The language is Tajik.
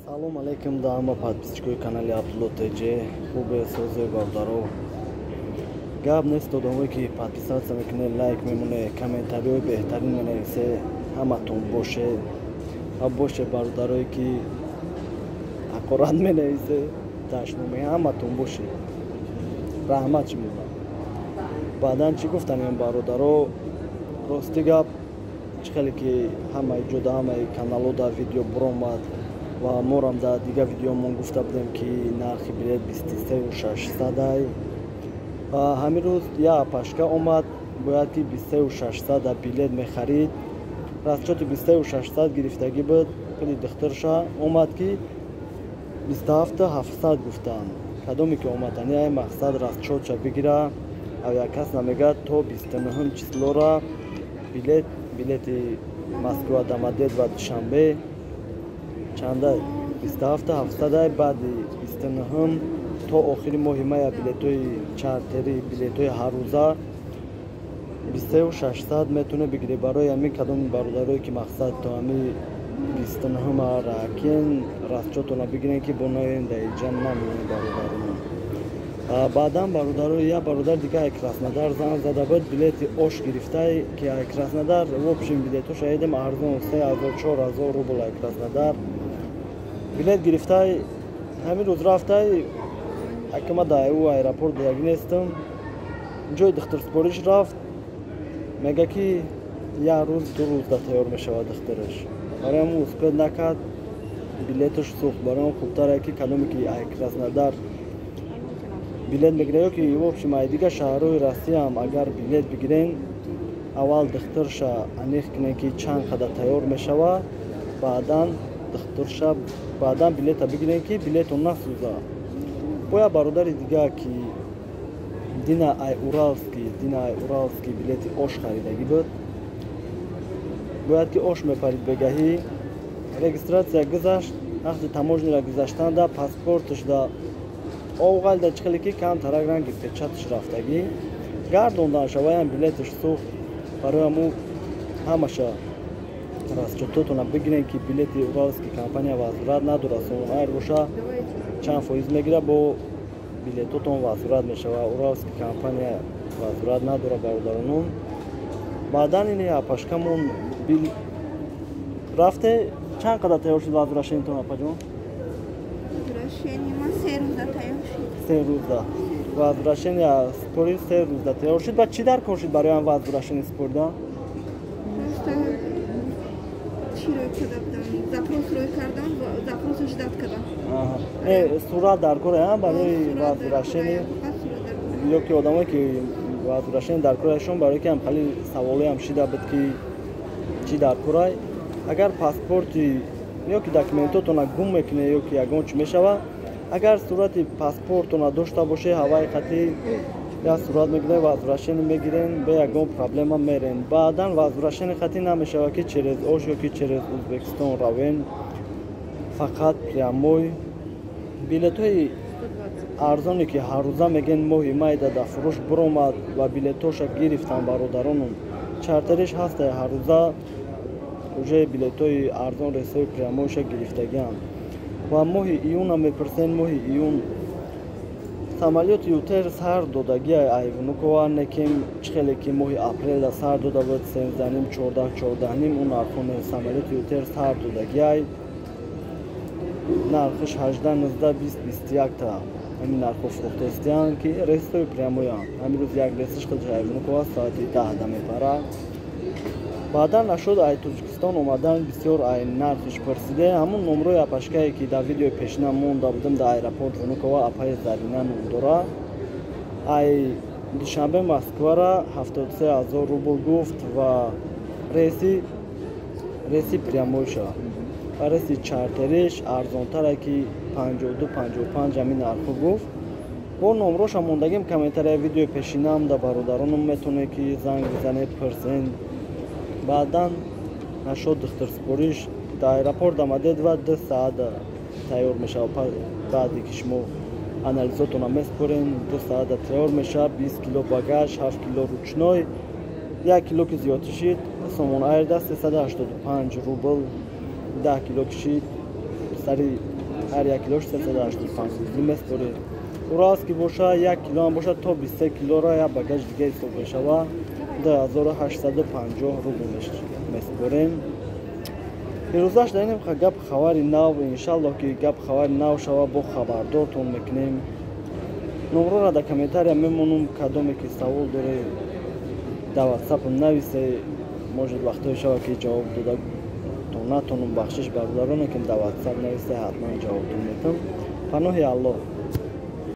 Салом алейкум да ҳама подписчикои канали Абдулло-ТЖ хубе созои бародаро. Гап нест одамое ки подписатсия мекунед, лайк мемонед, комментариҳои беҳтарин менависед, ҳаматон бошед. Ва боше бародарое ки ҳақорат менависед, дашномӣ ҳаматон бошед. Раҳмат шумо. Баъдан чӣ гуфтан ин бародаро? Рости гап чӣ хеле ки ҳамаи ҷода ҳамаи каналҳода видео буромад ва морам дар дига видеомон гуфта будем ки нархи билет 23600 ва ҳамин рӯз як пашка омад, бояд ки 23600 билет мехарид. расчёти 23600 гирифтагӣ буд, пули духтурша омад ки 27700 гуфтанд. кадоме ки омадани ай мақсад расчётша бигира, авиакас намегӯяд то 29 числора билети Москва Домодедово ва Душанбе чанда 27700 баъди 29 то охири моҳи мая билетои чартери, билетои ҳаррӯза 23600 метавонӣ бигирӣ. барои ҳамин кадоми бародарое ки мақсад то ҳамин 29 ракин расчётона бигирен ки бо наёен дар иҷа намеёни бародарон. баъдан бародаро як бародар дига ай Краснодар занг зада буд, билети ош гирифтай ки ай Краснодар в общем билетоша едем арзон 3000-4000 рубл ай Краснодар билет гирифтай. ҳамин рӯз рафтай акама дар ӯ аэропорт будагӣ нестам, ҷои духтурспориш рафт, мега ки як рӯз ду рӯзда тайёр мешавад духтураш. барои ҳамн успед накард, билеташ сӯхт. барои ҳам хубтар ки кадоме ки ай Краснодар билет мегирад ё ки в общем ай дига шаҳрҳои Россиям агар билет бигирен, аввал духтурша анех кунен ки чанд қадар тайёр мешавад, баъдан билета бигирен ки билето насӯза. бо як бародари дига ки Дина ай Уралский билети ош харидагӣ буд, бояд ки ош мепарид бегаҳӣ, регистратсия гузашт, вақти таможняра гузаштанда паспорташ да овғалда чӣ хеле ки камтарак ранги печаташ рафтагӣ гардондаша ваян билеташ сӯхт. барои ҳамн ҳамаша расчётотона бигирен ки билети Уралский компания вазурат надорад, Сонаир боша чанд фоиз мегирад, бо билетотон вазурат мешавад. Уралский компания вазурат надорад бародаронон. баъдан ин апашкамон рафте чанд қадар тайёр шуд вазурашенитон апаҷон? се рӯзда вазурашения спори 3 рӯзда тайёр шуд. ба чӣ дар кор шуд барои ҳам вазурашени спорида? сурат дар кор барои вазурашени ё ки одамое ки вазурашени дар корашон барои ки ҳам хали саволеам шида буд ки чӣ дар корай. агар паспорти ё ки документотона гум мекунед ё ки ягон чӣ мешавад, агар сурати паспортона дошта бошед, ҳаваи хати як сурат мегирен, вазурашени мегирен, бе ягон проблема мерен. баъдан вазурашени хати намешавад ки через ош ё ки через Узбекистон равен, фақат прямой. билетои арзоне ки ҳаррӯза мегӯян моҳи майда дар фурӯш буромад ва билетоша гирифтан бародаронон, чартериш ҳаста ҳаррӯза уже билетои арзон рейсои прямойша гирифтагиам. ва моҳи июна мепурсен, моҳи июн самолёти ютер сар додагия ай Внукова некем чӣ хеле ки моҳи апрела сар дода буд 13-14 он нархоне самолёти ютер сар додагиай нархиш 18-19-20-21 та ҳамин нархо фурӯхтестиянд ки рейсои прямоянд. ҳамин рӯз як рейсиш худаш ай Внукова соати 10 мепарад. баъдан нашуд ай Тоҷикистон омадан бисёр ай нархиш пурсиде. ҳамун номрои апашкае ки дар видеои пешина монда будем дар аэропорт Внукова, апаи Зарина ном дора. ай Душанбе Москвара 73000 рубл гуфт ва рейси прямойша ва рейси чартериш арзонтара ки 52-55 ҳамин нархо гуфт. бо номроша мондагим комментария видеои пешинам да бародаронам метавонед ки занг бизанед, пурсен. баъдан нашуд духтурспориш дар аэропорт Домодедово 2 саат тайёр мешавад. баъде ки шумо анализотона меспорен 2 саат тайёр мешавад. 20 кило багаж, 7 кило ручной, 1 кило ки зиёд кишид Somon Air'da 385 rubl 10 kilo kişi sarı ҳар 1 килош 385 рӯз меспоред. Ураз ки боша 1 кило ҳам боша то 23 килоро як багаж дига ҳисоб мешава 2850 рубл меспорем. пирӯзаш данем гап хабари нав иншаллоҳ ки гап хабари нав шава бо хабардортон мекунем. номрора дар комментария мемонум кадоме ки савол доре дар ватсапам нависе может вақтое шава ки ҷавоб дода то натонум бахшиш бародароне ки дар ватсап нависе ҳатман ҷавобтон метам. паноҳи аллоҳ.